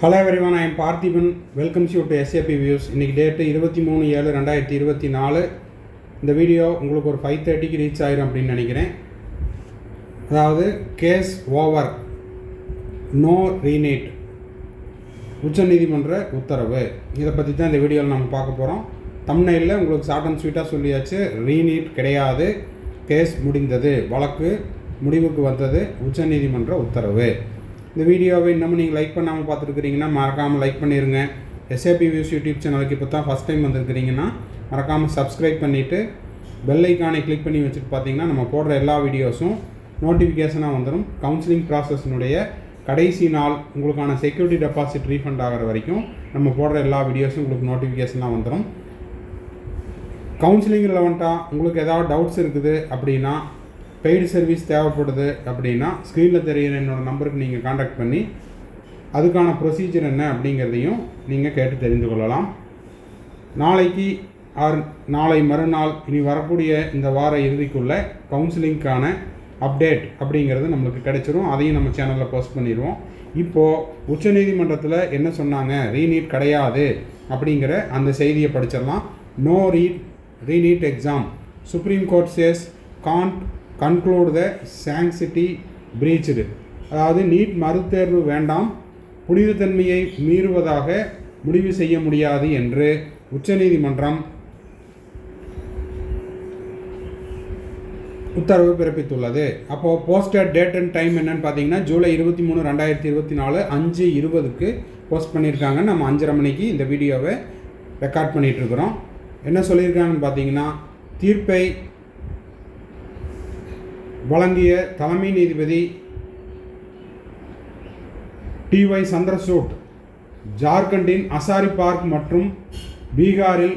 Hello everyone, I am Parthiban. Welcomes you to SAP Views. இன்னைக்கு date 23/7/2024. இந்த video உங்களுக்கு ஒரு 5:30க்கு ரீச் ஆயிரும் அப்படின்னு நினைக்கிறேன். அதாவது கேஸ் ஓவர், நோ ரீநீட், உச்சநீதிமன்ற உத்தரவு. இதை பற்றி தான் இந்த வீடியோவில் நம்ம பார்க்க போகிறோம். தம்ப்நெயிலில் உங்களுக்கு ஷார்ட் அண்ட் ஸ்வீட்டாக சொல்லியாச்சு. ரீநீட் கிடையாது, கேஸ் முடிந்தது, வழக்கு முடிவுக்கு வந்தது, உச்சநீதிமன்ற உத்தரவு. இந்த வீடியோவை இன்னமும் நீங்கள் லைக் பண்ணாமல் பார்த்துருக்குறீங்கன்னா மறக்காமல் லைக் பண்ணிடுங்க. எஸ்ஏபி வியூஸ் யூடியூப் சேனலுக்கு இப்போ தான் ஃபஸ்ட் டைம் வந்திருக்கிறீங்கன்னா மறக்காமல் சப்ஸ்கிரைப் பண்ணிவிட்டு பெல் ஐக்கானை கிளிக் பண்ணி வச்சுட்டு பார்த்தீங்கன்னா நம்ம போடுற எல்லா வீடியோஸும் நோட்டிஃபிகேஷனாக வந்துடும். கவுன்சிலிங் ப்ராசஸ்னுடைய கடைசி நாள் உங்களுக்கான செக்யூரிட்டி டெபாசிட் ரீஃபண்ட் ஆகிற வரைக்கும் நம்ம போடுற எல்லா வீடியோஸும் உங்களுக்கு நோட்டிஃபிகேஷனாக வந்துடும். கவுன்சிலிங் ரிலவெண்ட்டாக உங்களுக்கு ஏதாவது டவுட்ஸ் இருக்குது அப்படின்னா, பெய்டு சர்வீஸ் தேவைப்படுது அப்படின்னா ஸ்க்ரீனில் தெரிகிற என்னோடய நம்பருக்கு நீங்கள் காண்டாக்ட் பண்ணி அதுக்கான ப்ரொசீஜர் என்ன அப்படிங்கிறதையும் நீங்கள் கேட்டு தெரிந்து கொள்ளலாம். நாளைக்கு நாளை மறுநாள் இனி வரக்கூடிய இந்த வார இறுதிக்குள்ளே கவுன்சிலிங்க்கான அப்டேட் அப்படிங்கிறது நம்மளுக்கு கிடைச்சிரும். அதையும் நம்ம சேனலில் போஸ்ட் பண்ணிடுவோம். இப்போது உச்சநீதிமன்றத்தில் என்ன சொன்னாங்க, ரீநீட் கிடையாது அப்படிங்கிற அந்த செய்தியை படிச்சிடலாம். No re NEET exam, Supreme Court says can't conclude the sanctity breached. அதாவது நீட் மறுதேர்வு வேண்டாம், புனிதத்தன்மையை மீறுவதாக முடிவு செய்ய முடியாது என்று உச்சநீதிமன்றம் உத்தரவு பிறப்பித்துள்ளது. அப்போது போஸ்டட் டேட் அண்ட் டைம் என்னன்னு பார்த்தீங்கன்னா ஜூலை 23, 2024 5:20க்கு போஸ்ட் பண்ணியிருக்காங்க. நம்ம 5:30 மணிக்கு இந்த வீடியோவை ரெக்கார்ட் பண்ணிகிட்ருக்குறோம். என்ன சொல்லியிருக்காங்கன்னு பார்த்தீங்கன்னா, தீர்ப்பை வழங்கிய தலைமை நீதிபதி TY சந்திரசூட் ஜார்க்கண்டின் அசாரி பார்க் மற்றும் பீகாரில்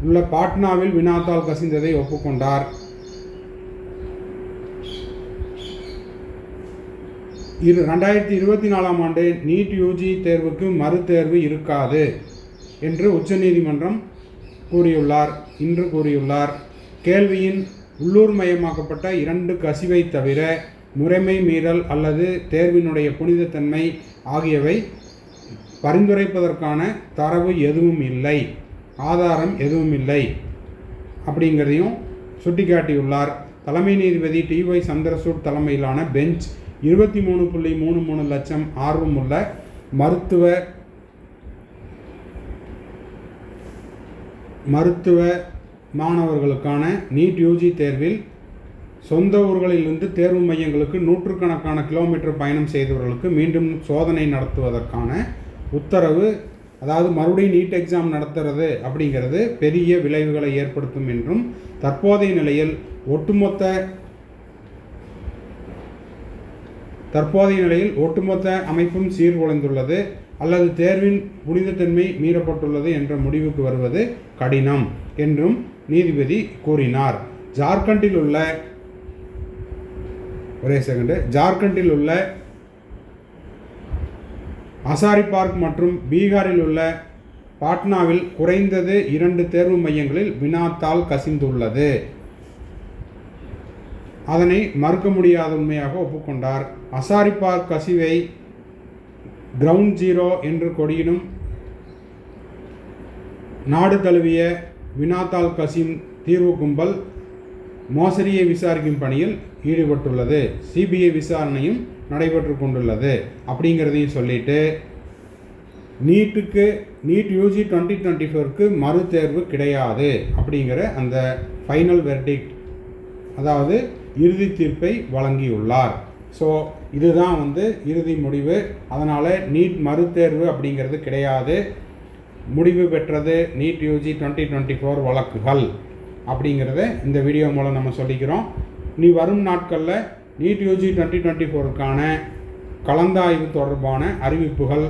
உள்ள பாட்னாவில் வினாத்தால் கசிந்ததை ஒப்புக்கொண்டார். 2024ஆம் ஆண்டு நீட் யூஜி தேர்வுக்கு மறுதேர்வு இருக்காது என்று உச்சநீதிமன்றம் இன்று கூறியுள்ளார். கேள்வியின் உள்ளூர் மயமாக்கப்பட்ட 2 கசிவை தவிர முறைமை மீறல் அல்லது தேர்வினுடைய புனிதத்தன்மை ஆகியவை பரிந்துரைப்பதற்கான தரவு எதுவும் இல்லை, ஆதாரம் எதுவும் இல்லை அப்படிங்கிறதையும் சுட்டிக்காட்டியுள்ளார். தலைமை நீதிபதி TY சந்திரசூட் தலைமையிலான பெஞ்ச் 23.33 லட்சம் ஆர்வமுள்ள மருத்துவ மாணவர்களுக்கான நீட் யூஜி தேர்வில் சொந்த ஊர்களிலிருந்து தேர்வு மையங்களுக்கு நூற்றுக்கணக்கான கிலோமீட்டர் பயணம் செய்தவர்களுக்கு மீண்டும் சோதனை நடத்துவதற்கான உத்தரவு. அதாவது மறுபடியும் நீட் எக்ஸாம் நடத்துறது அப்படிங்கிறது பெரிய விளைவுகளை ஏற்படுத்தும் என்றும், தற்போதைய நிலையில் ஒட்டுமொத்த அமைப்பும் சீர்குலைந்துள்ளது அல்லது தேர்வின் புனிதத்தன்மை மீறப்பட்டுள்ளது என்ற முடிவுக்கு வருவது கடினம் என்றும் நீதிபதி கூறினார். ஜார்க்கண்டில் உள்ள அசாரி பார்க் மற்றும் பீகாரில் உள்ள பாட்னாவில் குறைந்தது 2 தேர்வு மையங்களில் வினாத்தால் கசிந்துள்ளது. அதனை மறுக்க முடியாத உண்மையாக ஒப்புக்கொண்டார். அசாரி பார்க் கசிவை கிரவுண்ட் ஜீரோ என்று கொடியிடும் நாடு தழுவிய வினாத்தால் கசிம் தீர்வு கும்பல் மோசடியை விசாரிக்கும் பணியில் ஈடுபட்டுள்ளது. CBI விசாரணையும் நடைபெற்று கொண்டுள்ளது அப்படிங்கிறதையும் சொல்லிட்டு, நீட் யூஜி 2024க்கு மறு தேர்வு கிடையாது அப்படிங்கிற அந்த ஃபைனல் வெர்டிக்ட், அதாவது இறுதி தீர்ப்பை வழங்கியுள்ளார். ஸோ இதுதான் இறுதி முடிவு. அதனால் நீட் மறுதேர்வு அப்படிங்கிறது கிடையாது. முடிவு பெற்றது நீட் யூஜி 2024 வழக்குகள் அப்படிங்கிறத இந்த வீடியோ மூலம் நம்ம சொல்லிக்கிறோம். இனி வரும் நாட்களில் நீட் யூஜி 2024க்கான கலந்தாய்வு தொடர்பான அறிவிப்புகள்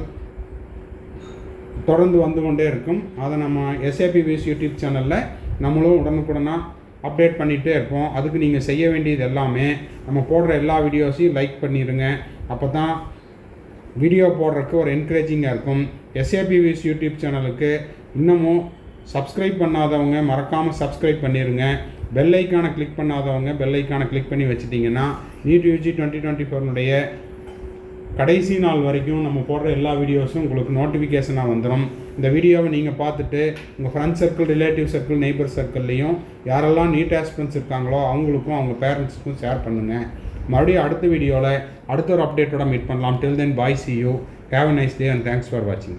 தொடர்ந்து வந்து கொண்டே இருக்கும். அதை நம்ம SAP வியூஸ் யூடியூப் சேனலில் நம்மளும் உடனுக்குடனாக அப்டேட் பண்ணிகிட்டே இருப்போம். அதுக்கு நீங்கள் செய்ய வேண்டியது எல்லாமே நம்ம போடுற எல்லா வீடியோஸையும் லைக் பண்ணிடுங்க. அப்போ தான் வீடியோ போடுறதுக்கு ஒரு என்கரேஜிங்காக இருக்கும். SAP வியூஸ் யூடியூப் சேனலுக்கு இன்னமும் சப்ஸ்கிரைப் பண்ணாதவங்க மறக்காமல் சப்ஸ்கிரைப் பண்ணிடுங்க. பெல் ஐக்கானை கிளிக் பண்ணாதவங்க பெல் ஐக்கானை கிளிக் பண்ணி வச்சுட்டிங்கன்னா நீட் யூஜி 2024 கடைசி நாள் வரைக்கும் நம்ம போடுற எல்லா வீடியோஸும் உங்களுக்கு நோட்டிஃபிகேஷனாக வந்துடும். இந்த வீடியோவை நீங்கள் பார்த்துட்டு உங்கள் friends circle, relative circle, neighbour சர்க்கிள்லேயும் யாரெல்லாம் நீட் ஆஸ்பிரண்ட்ஸ் இருக்காங்களோ அவங்களுக்கும் அவங்க பேரண்ட்ஸுக்கும் ஷேர் பண்ணுங்கள். மறுபடியும் அடுத்த வீடியோவில் அடுத்த ஒரு அப்டேட்டோட மீட் பண்ணலாம். டில் தென் பாய், see you. Have a nice day and thanks for watching.